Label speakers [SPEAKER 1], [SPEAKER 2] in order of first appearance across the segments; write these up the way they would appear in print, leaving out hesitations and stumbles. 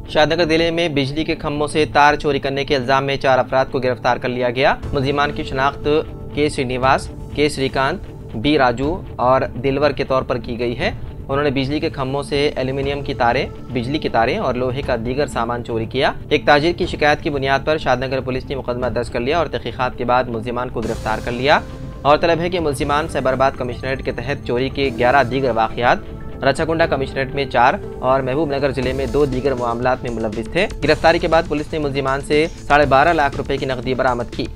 [SPEAKER 1] शादनगर जिले में बिजली के खंभों से तार चोरी करने के इल्जाम में 4 अफराद को गिरफ्तार कर लिया गया। मुलजिमान की शनाख्त के श्रीनिवास, के श्रीकांत, बी राजू और दिलवर के तौर पर की गई है। उन्होंने बिजली के खंभों से एल्यूमिनियम की तारें, बिजली की तारें और लोहे का दीगर सामान चोरी किया। एक ताजिर की शिकायत की बुनियाद पर शादनगर पुलिस ने मुकदमा दर्ज कर लिया और तहकीकात के बाद मुलजिमान को गिरफ्तार कर लिया। और तलब है कि मुलजिमान साइबराबाद कमिश्नरेट के तहत चोरी के 11 दीगर वाक़यात, रचाकुंडा कमिश्नरेट में 4 और महबूबनगर जिले में 2 दीगर मामलात में मुलव्विस थे। गिरफ्तारी के बाद पुलिस ने मुलजिमान से 12.5 लाख रुपए की नकदी बरामद की।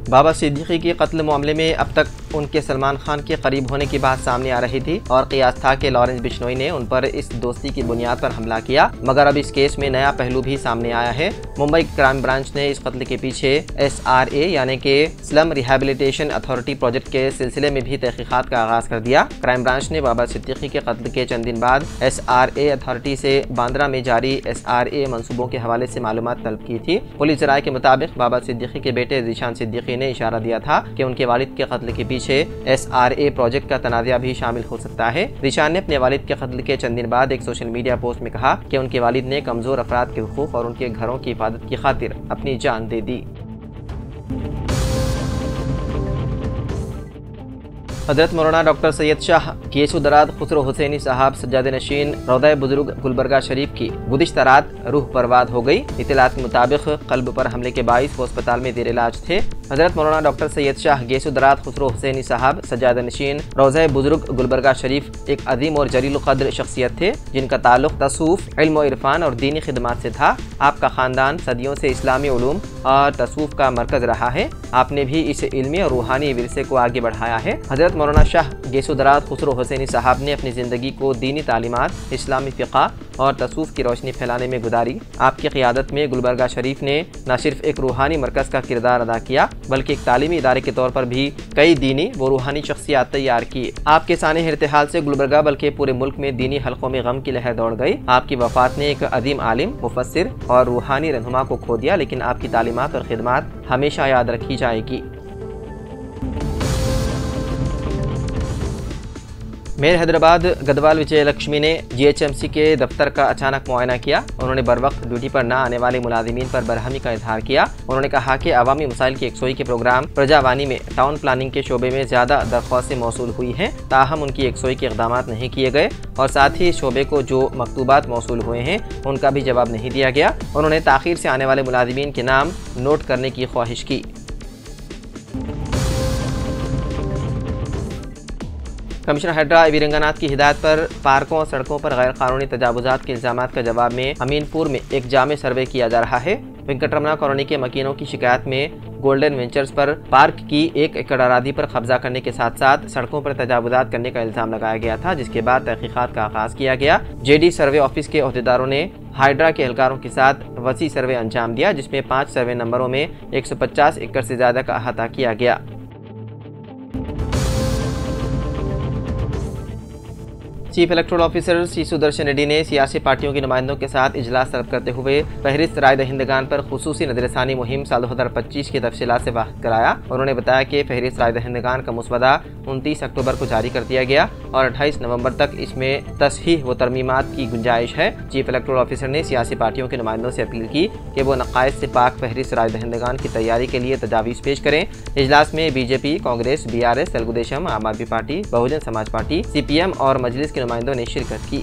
[SPEAKER 1] बाबा सिद्दीकी के कत्ल मामले में अब तक उनके सलमान खान के करीब होने की बात सामने आ रही थी और क़ियास था कि लॉरेंस बिश्नोई ने उन पर इस दोस्ती की बुनियाद पर हमला किया, मगर अब इस केस में नया पहलू भी सामने आया है। मुंबई क्राइम ब्रांच ने इस कत्ल के पीछे SRA यानी कि स्लम रिहेबिलिटेशन अथॉरिटी प्रोजेक्ट के सिलसिले में भी तहकीकात का आगाज कर दिया। क्राइम ब्रांच ने बाबा सिद्दीकी के कत्ल के चंद दिन बाद SRA अथॉरिटी से बांद्रा में जारी SRA मंसूबों के हवाले से मालूमात तलब की थी। पुलिस राय के मुताबिक बाबा सिद्दीकी के बेटे ज़ीशान सिद्दीकी ने इशारा दिया था कि उनके वालिद के कत्ल के पीछे SRA प्रोजेक्ट का तनाज़ा भी शामिल हो सकता है। ज़ीशान ने अपने वालिद के कत्ल के चंद दिन बाद एक सोशल मीडिया पोस्ट में कहा कि उनके वालिद ने कमजोर अफराद के हुकूक और उनके घरों की हिफाजत की खातिर अपनी जान दे दी। हजरत मौलाना डॉक्टर सैयद शाह गेसुदराद खुसरो हुसैनी साहब सज्जाद नशीन रौदा बुजुर्ग गुलबर्गा शरीफ की गुज़िश्ता रात रूह परवाद हो गई। इत्तलात के मुताबिक कल्ब पर हमले के बाइस वो अस्पताल में ज़ेर इलाज थे। हजरत मौलाना डॉक्टर सैयद शाह गेसुदराद खुसरो हुसैनी साहब सज्जाद नशीन रौज़ा बुजुर्ग गुलबर्गा शरीफ एक अजीम और जलील क़द्र शख्सियत थे जिनका ताल्लुक तसूफ़, इल्म और इरफान और दीनी खिदमात से था। आपका ख़ानदान सदियों से इस्लामी उलूम और तसूफ़ का मरकज़ रहा है। आपने भी इस इल्मी और रूहानी विरसे को आगे बढ़ाया है। हजरत मौलाना शाह गेसुदराद खुसरो हुसैनी साहब ने अपनी ज़िंदगी को दीनी तालीमात, इस्लामी फ़िक़ा और तसूफ़ की रोशनी फैलाने में गुजारी। आपकी क़ियादत में गुलबर्गा शरीफ ने न सिर्फ एक रूहानी मरकज़ का किरदार अदा किया बल्कि एक तालीमी इदारे के तौर पर भी कई दीनी व रूहानी शख्सियात तैयार की। आपके साने इर्तिहाल से गुलबर्गा बल्कि पूरे मुल्क में दीनी हलकों में गम की लहर दौड़ गई। आपकी वफ़ात ने एक अजीम आलिम, मुफस्सिर और रूहानी रहनुमा को खो दिया, लेकिन आपकी तालीमात और खिदमात हमेशा याद रखी जाएगी। मेयर हैदराबाद गदवाल विजय लक्ष्मी ने GHMC के दफ्तर का अचानक मुआयना किया। उन्होंने बर वक्त ड्यूटी पर न आने वाले मुलाजिमीन पर बरहमी का इजहार किया। उन्होंने कहा कि अवामी मसाइल की यकसोई के प्रोग्राम प्रजावानी में टाउन प्लानिंग के शोबे में ज़्यादा दरख्वास्तें मौसूल हुई हैं, ताहम उनकी यकसोई के इक़दाम नहीं किए गए और साथ ही इस शोबे को जो मकतूबात मौसूल हुए हैं उनका भी जवाब नहीं दिया गया। उन्होंने ताख़ीर से आने वाले मुलाजिमीन के नाम नोट करने की ख्वाहिश की। कमिश्नर हैड्रा वीरंगनाथ की हिदायत पर पार्कों और सड़कों पर गैर कानूनी तजावुजात के इल्जामात का जवाब में अमीनपुर में एक जामे सर्वे किया जा रहा है। वेंकटरमना कॉलोनी के मकीनों की शिकायत में गोल्डन वेंचर्स पर पार्क की 1 एकड़ अरादी पर कब्जा करने के साथ साथ सड़कों पर तजावुजात करने का इल्जाम लगाया गया था, जिसके बाद तहकीकात का आगाज किया गया। JD सर्वे ऑफिस के अहदेदारों ने हाइड्रा के एहलकारों के साथ वसी सर्वे अंजाम दिया, जिसमें 5 सर्वे नंबरों में 150 एकड़ से ज्यादा का अहाता किया गया। Chief electoral officer Shri Sudarshan Reddy ने सियासी पार्टियों के नुमाइंदों के साथ इजलास तलब करते हुए फहरिस्त राय दहिंदगान पर खुसूसी नजरसानी मुहिम साल 2025 की तफसीलात से वाकिफ कराया। उन्होंने बताया कि फहरिस्त राय दहिंदगान का मुसवदा 29 अक्टूबर को जारी कर दिया गया और 28 नवंबर तक इसमें तस्हीह व तरमीमात की गुंजाइश है। चीफ इलेक्टोरल ऑफिसर ने सियासी पार्टियों के नुमाइंदों से अपील की कि वो नक़ाइस से पाक फहरिस्त राय दहिंदगान की तैयारी के लिए तजावीज़ पेश करें। इजलास में BJP, कांग्रेस, BRS, तेलुगु देशम, आम आदमी party, Bahujan Samaj party, CPM और मजलिस के नुमाइंदों ने शिरकत की।